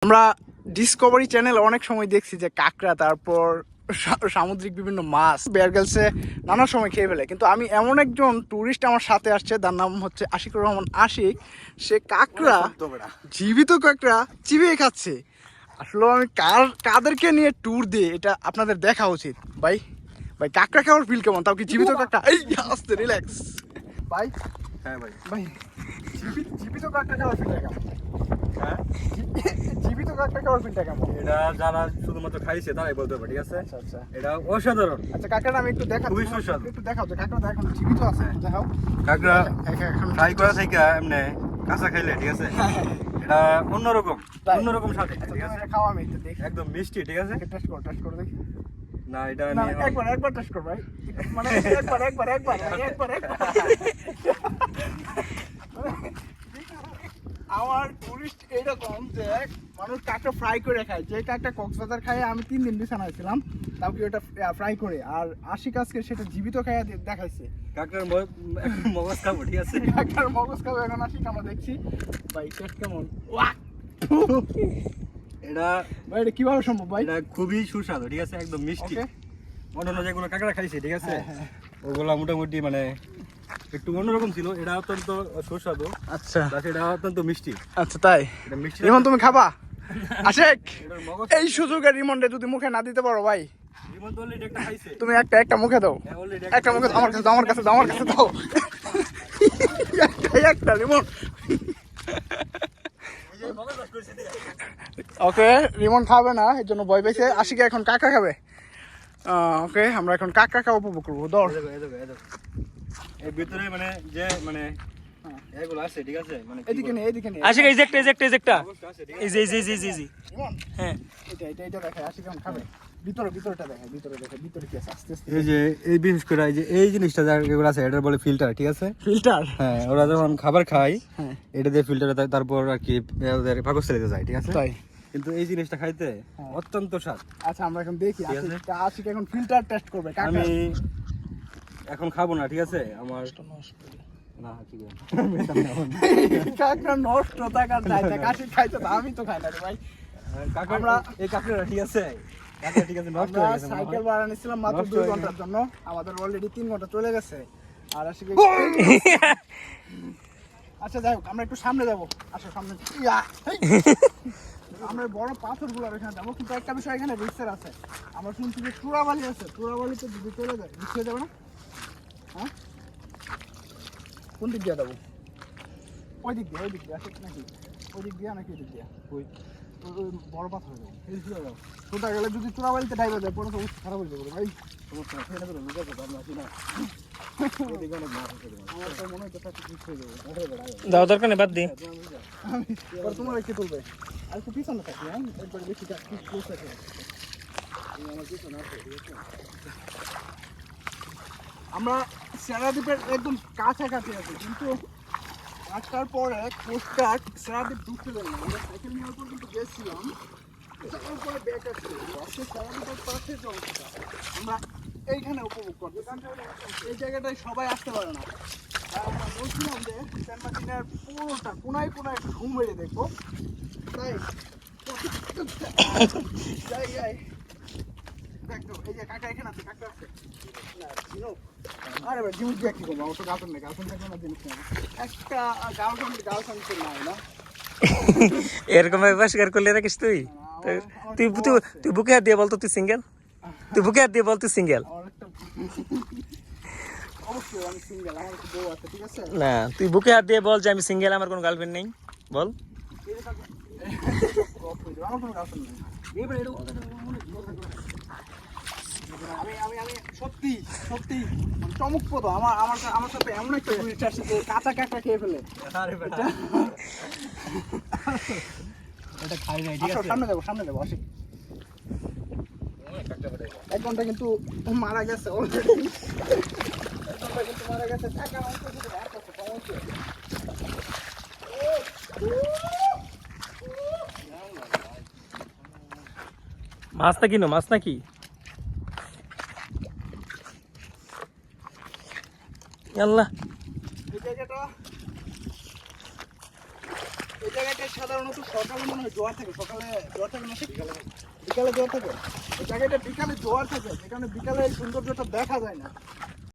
আমরা ডিসকভারি চ্যানেলে অনেক সময় দেখছি যে কাঁকড়া, তারপর সামুদ্রিক বিভিন্ন মাছ বেয়ার গ্রিলসে নানা সময় খেয়ে ফেলে, কিন্তু আমি এমন একজন ট্যুরিস্ট আমার সাথে আসছে, তার নাম হচ্ছে আশিকুর রহমান আশিক। সে কাঁকড়া, জীবিত কাঁকড়া চিবিয়ে খাচ্ছে। আসলে আমি কাদেরকে নিয়ে ট্যুর দিই এটা আপনাদের দেখা উচিত। ভাই ভাই কাঁকড়া খাওয়ার ফিল কেমন, তাও কি জীবিত কাঁকড়া? এই আস্তে রিল্যাক্স ভাই। হ্যাঁ ভাই, ভাই জীবিত কাঁকড়া খাওয়ার ফিলটা কেমন? হ্যাঁ জীবিত কাঁকড়া খাওয়ার ফিলটা কেমন? এটা যারা শুধুমাত্র খাইছে তারাই বলতে পারে, ঠিক আছে? আচ্ছা আচ্ছা এটা অসাধারণ। আচ্ছা, কাঁকড়াটা আমি একটু দেখাও, খুবই সুস্বাদু। একটু দেখাও যে কাঁকড়াটা এখন জীবিত আছে, একটু দেখাও। কাঁকড়া এখন ফ্রাই করা থেকে এমনি কাঁচা খাইলে, ঠিক আছে, এটা অন্যরকম স্বাদ, ঠিক আছে? খাও, আমি একটু দেখি, একদম মিষ্টি, ঠিক আছে? টেস্ট করে দেখি। না এটা না, নিয়ে একবার টেস্ট কর ভাই, মানে একবার আমার টুরিস্ট এইরকম যে মানুষ কাঁকড়া ফ্রাই করে খায়। যে কাঁকড়া কক্সবাজার খায় আমি 3 দিন বিছানায় ছিলাম, তাও কি ওটা ফ্রাই করে, আর আশিক আজকে সেটা জীবিত খাইয়া দেখাইছে। কাঁকড়ার মগজ খাবো, ঠিক আছে? কাঁকড়ার মগজ খাবো এখন আশিক, আমরা দেখছি ভাই টেস্ট কেমন। এটা ভাই এটা কিভাবে সম্ভব ভাই? এটা খুবই সুস্বাদু, ঠিক আছে, একদম মিষ্টি। ওকে, অন্যান্য যেগুলো কাঁকড়া খাইছে, ঠিক আছে, হ্যাঁ। ওগুলা মোটামুটি মানে একটু অন্যরকম ছিল। এটা অত্যন্ত সুস্বাদু, আচ্ছা প্লাস এটা অত্যন্ত মিষ্টি। আচ্ছা, তাই এটা মিষ্টি। রিমন তুমি খাবা? আশিক এটার মগজ এই সুযোগে রিমনরে যদি মুখে না দিতে পারো ভাই, রিমন তো already একটা খাইছে। তুমি একটা মুখে দাও, হ্যাঁ, already একটা মুখে দাও, আমার কাছে দাও, আমার কাছে দাও। একটা রিমন। ওকে, রিমন খাবে না, এর জন্য ভয় পেয়েছে। আশিকে এখন কাঁকড়া খাবে। ওকে, আমরা এখন কাঁকড়া খাওয়া উপভোগ করবো। দৌড়। এর ভিতরে মানে যে মানে এগুলো আছে, ঠিক আছে, মানে এদিকে নে, এদিকে নে। আশিক এই যে একটা মগজটা আছে, ঠিক এই যে রিমন, হ্যাঁ এটা দেখে আশিক এখন খাবে। ভিতরটা দেখে, ভিতরে কি আছে আস্তে আস্তে। এই যে এই বিশেষ করে এই জিনিসটা যেগুলো আছে এটা বলে ফিল্টার, ঠিক আছে? ফিল্টার। হ্যাঁ, ওরা যখন খাবার খায় হ্যাঁ, এটা দিয়ে ফিল্টারে তারপর আর কি ওদের পাকস্থলীতে যায়, ঠিক আছে? তাই। কিন্তু এই জিনিসটা খাইতে হ্যাঁ। অত্যন্ত স্বাদ। আচ্ছা, আমরা এখন দেখি ঠিক আছে। আশিক এখন ফিল্টার টেস্ট করবে কাঁকড়া। আমি এখন খাবো না, ঠিক আছে? আমার না ঠিক আছে। কাঁকড়া নষ্ট থাকার চাইতে আশিক খাইতে, আমি তো খাই না রে ভাই। আমরা এই কাঁকড়া, ঠিক আছে, কাঁকড়া, ঠিক আছে, নষ্ট আমরা হয়ে গেছে মনে হয়। সাইকেল ভাড়া নিছিলাম মাত্র নষ্ট 2 হয়ে ঘন্টার জন্য, আমাদের অলরেডি 3 ঘন্টা চলে গেছে। আর আশিক আচ্ছা যাই হোক, আমরা একটু সামনে যাবো। আসো সামনে। আমরা বড় পাথরগুলো এখানে যাবো, কিন্তু একটা বিষয় এখানে রিস্কের আছে। আমরা শুনছি যে চূড়াবালি আছে, চূড়াবালিতে যদি চলে যায় রিস্ক হয়ে যাবে না? হ্যাঁ, কোন দিক দিয়ে যাবো? ওই দিক দিয়ে আসে নাকি? ওই দিক দিয়ে নাকি? ওই দিক দিয়ে ওই বড় পাথর যাবো, এই দিক দিয়ে যাবো। সোজা গেলে যদি চূড়াবালিতে ডাইভা যায় পরে তো অবস্থা খারাপ হয়ে যাবে ভাই। সমস্যা আছে, এটা তো বুঝা যাবে, আমরা আসি না। এদিকে অনেক মাছ আছে, আমার তো মনে হচ্ছে একটা ঠিক হয়ে যাবে। দাও দরকার নেই, বাদ দি। এবার তোমার কি তুলবে? আর একটু পিছনে থাকি, হ্যাঁ, একবার বেশি ক্লোজ থাকে। আমার পিছনে আছে, ঠিক আছে? আমরা সেরাদ্বীপের একদম কাছাকাছি আছি, কিন্তু আসার পরে কোস্টগার্ড সেরাদ্বীপ ঢুকতে দেয় না। আমরা সাইকেল নেওয়ার পর কিন্তু গেছিলাম, তারপরে ব্যাক আসছে। আজকে সেরাদ্বীপের পাশে যে অবস্থা, আমরা এইখানে উপভোগ করবো। এই জায়গাটায় সবাই আসতে পারে না। আর আমরা বলছিলাম যে সেন্ট মার্টিনের পুরোটা কোনায় ঘুম মেরে দেখবো, তাই যাই। দেখো এই যে কাকা এখানে আছে, কাকা আছে না চিনো? আরে ভাই জিনিস দিয়ে কি করবো, আমার তো গার্লফ্রেন্ড নেই, গার্লফ্রেন্ড থাকলে না জিনিস নেই। একটা গার্লফ্রেন্ড তো নাই না। এরকম পরিষ্কার করলে রাখিস তুই? তুই বুকে হাত দিয়ে বলতো তুই সিঙ্গেল? তুই বুকে হাত দিয়ে বল তুই সিঙ্গেল? আমার একটা অবশ্যই আমি সিঙ্গেল, আমার একটা বউ আছে, ঠিক আছে? না, তুই বুকে হাত দিয়ে বল যে আমি সিঙ্গেল, আমার কোনো গার্লফ্রেন্ড নেই, বল। আমার কোনো গার্লফ্রেন্ড নেই। আমি সত্যি মানে চমকপ্রদ। আমার সাথে এমন একটা জিনিস আসছে যে কাঁচা কাঁকড়া খেয়ে ফেলে। আরে বেটা, এটা খাই নাই, ঠিক আসো, আছে? সামনে যাবো আসি। 1 ঘন্টা কিন্তু মারা গেছে অলরেডি। 1 ঘন্টা কিন্তু মারা গেছে। টাকা অঙ্ক যদি বার করতে সমস্যা। মাছ নাকি? আল্লাহ, এই জায়গাটায় সাধারণত সকালে মনে হয় জোয়ার থাকে, সকালে জোয়ার থাকে না, বিকালে জোয়ার থাকে। এই জায়গাটা বিকালে জোয়ার থাকে, যেখানে বিকালে এই সৌন্দর্যটা দেখা যায় না।